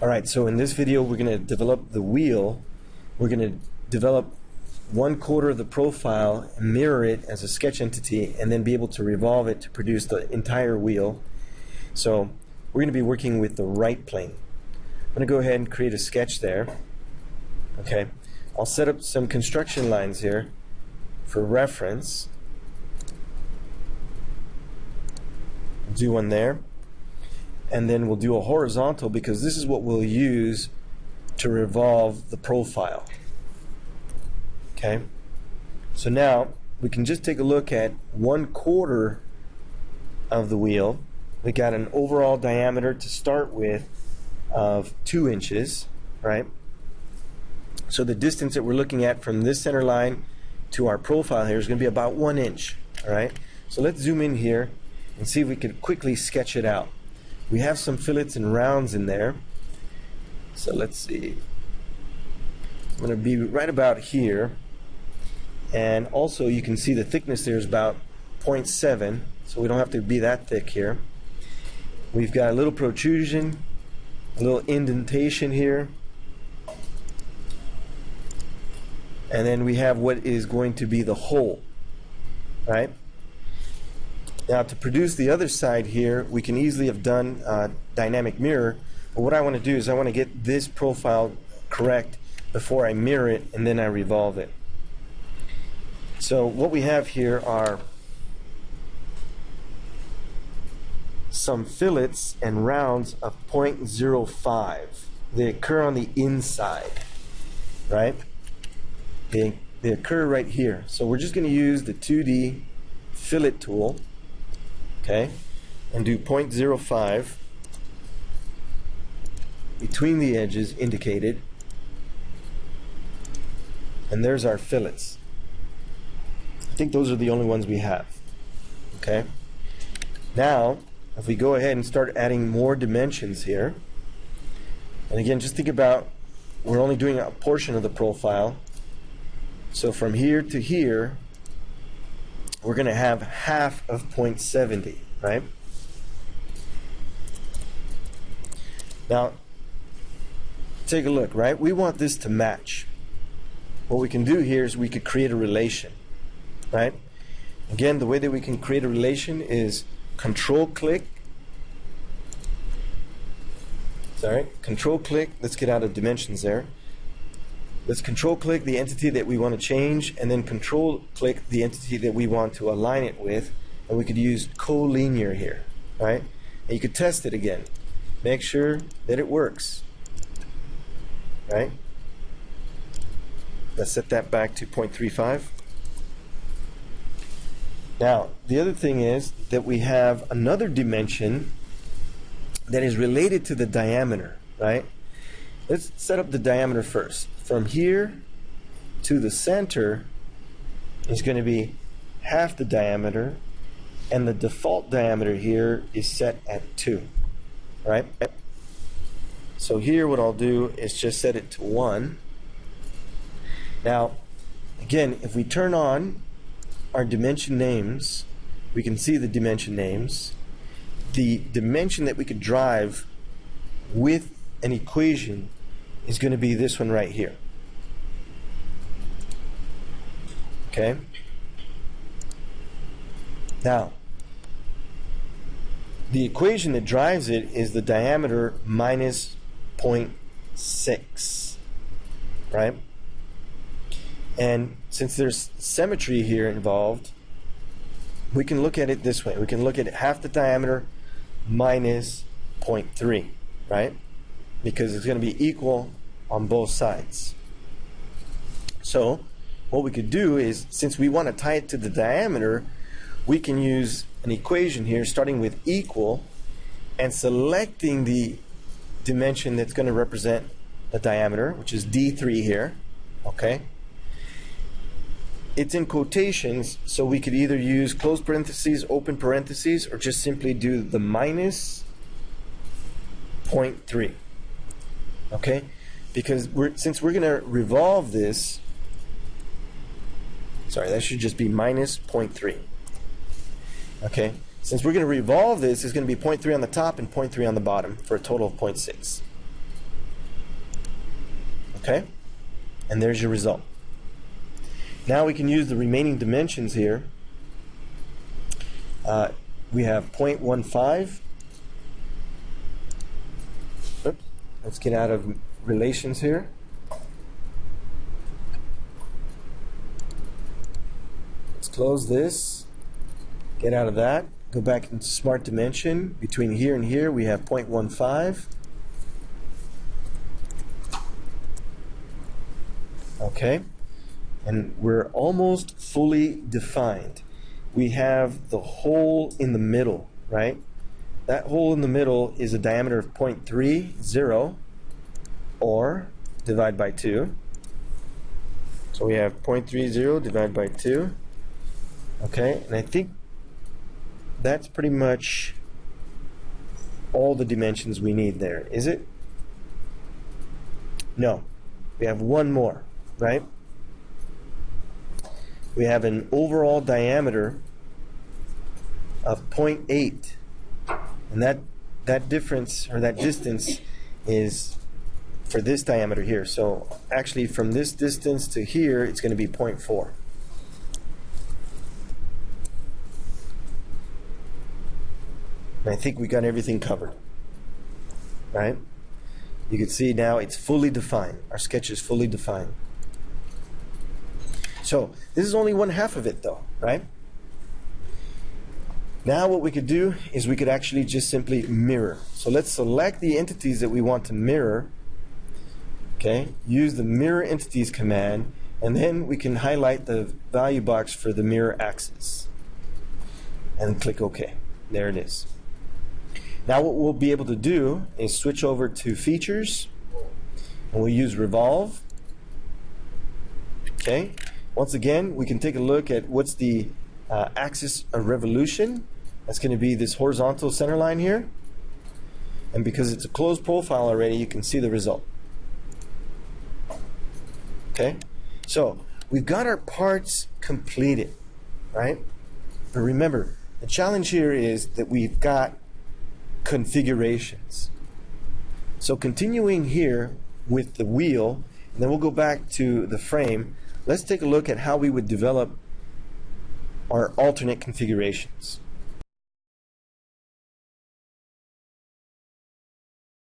Alright, so in this video we're going to develop the wheel. We're going to develop 1/4 of the profile, mirror it as a sketch entity, and then be able to revolve it to produce the entire wheel. So we're going to be working with the right plane. I'm going to go ahead and create a sketch there. Okay, I'll set up some construction lines here for reference. I'll do one there. And then we'll do a horizontal because this is what we'll use to revolve the profile. Okay, so now we can just take a look at 1/4 of the wheel. We got an overall diameter to start with of 2 inches, right? So the distance that we're looking at from this center line to our profile here is going to be about 1 inch. All right, so let's zoom in here and see if we can quickly sketch it out. We have some fillets and rounds in there. So let's see. I'm going to be right about here. And also you can see the thickness there is about 0.7, so we don't have to be that thick here. We've got a little protrusion, a little indentation here. And then we have what is going to be the hole, right? Now to produce the other side here, we can easily have done dynamic mirror, but what I want to do is I want to get this profile correct before I mirror it and then I revolve it. So what we have here are some fillets and rounds of 0.05. They occur on the inside, right? They occur right here. So we're just going to use the 2D fillet tool, okay, and do 0.05 between the edges indicated, and there's our fillets. I think those are the only ones we have. Okay, now if we go ahead and start adding more dimensions here, and again just think about we're only doing a portion of the profile, so from here to here we're going to have half of 0.70, right? Now take a look, right? We want this to match. What we can do here is we could create a relation, right? Again, the way that we can create a relation is control click, let's get out of dimensions there. Let's control click the entity that we want to change and then control click the entity that we want to align it with, and we could use collinear here, right? And you could test it again. Make sure that it works, right? Let's set that back to 0.35. Now, the other thing is that we have another dimension that is related to the diameter, right? Let's set up the diameter first. From here to the center is going to be half the diameter, and the default diameter here is set at 2, right? So here what I'll do is just set it to 1. Now, again, if we turn on our dimension names, we can see the dimension names. The dimension that we could drive with an equation is going to be this one right here. Okay? Now, the equation that drives it is the diameter minus 0.6, right? And since there's symmetry here involved, we can look at it this way. We can look at half the diameter minus 0.3, right? Because it's going to be equal on both sides. So what we could do is, since we want to tie it to the diameter, we can use an equation here starting with equal and selecting the dimension that's going to represent the diameter, which is D3 here. Okay, it's in quotations, so we could either use close parentheses, open parentheses, or just simply do the minus 0.3. Okay, because since we're going to revolve this, sorry, that should just be minus 0.3. Okay, Since we're going to revolve this, it's going to be 0.3 on the top and 0.3 on the bottom for a total of 0.6. Okay? And there's your result. Now we can use the remaining dimensions here. We have 0.15. Oops. Let's get out of relations here. Let's close this. Get out of that. Go back into smart dimension. Between here and here we have 0.15. Okay, and we're almost fully defined. We have the hole in the middle, right? That hole in the middle is a diameter of 0.30, or divide by 2. So we have 0.30 divided by 2. Okay, and I think that's pretty much all the dimensions we need there, is it? No, we have one more, right? We have an overall diameter of 0.8, and that difference, or that distance, is for this diameter here. So actually from this distance to here, it's going to be 0.4. And I think we got everything covered, right? You can see now it's fully defined. Our sketch is fully defined. So this is only one half of it though, right? Now what we could do is we could actually just simply mirror. So let's select the entities that we want to mirror. Okay, use the mirror entities command, and then we can highlight the value box for the mirror axis. And click OK. There it is. Now what we'll be able to do is switch over to features, and we'll use Revolve. Okay. Once again, we can take a look at what's the axis of revolution. That's going to be this horizontal center line here. And because it's a closed profile already, you can see the result. Okay? So, we've got our parts completed, right? But remember, the challenge here is that we've got configurations. So continuing here with the wheel, and then we'll go back to the frame. Let's take a look at how we would develop our alternate configurations.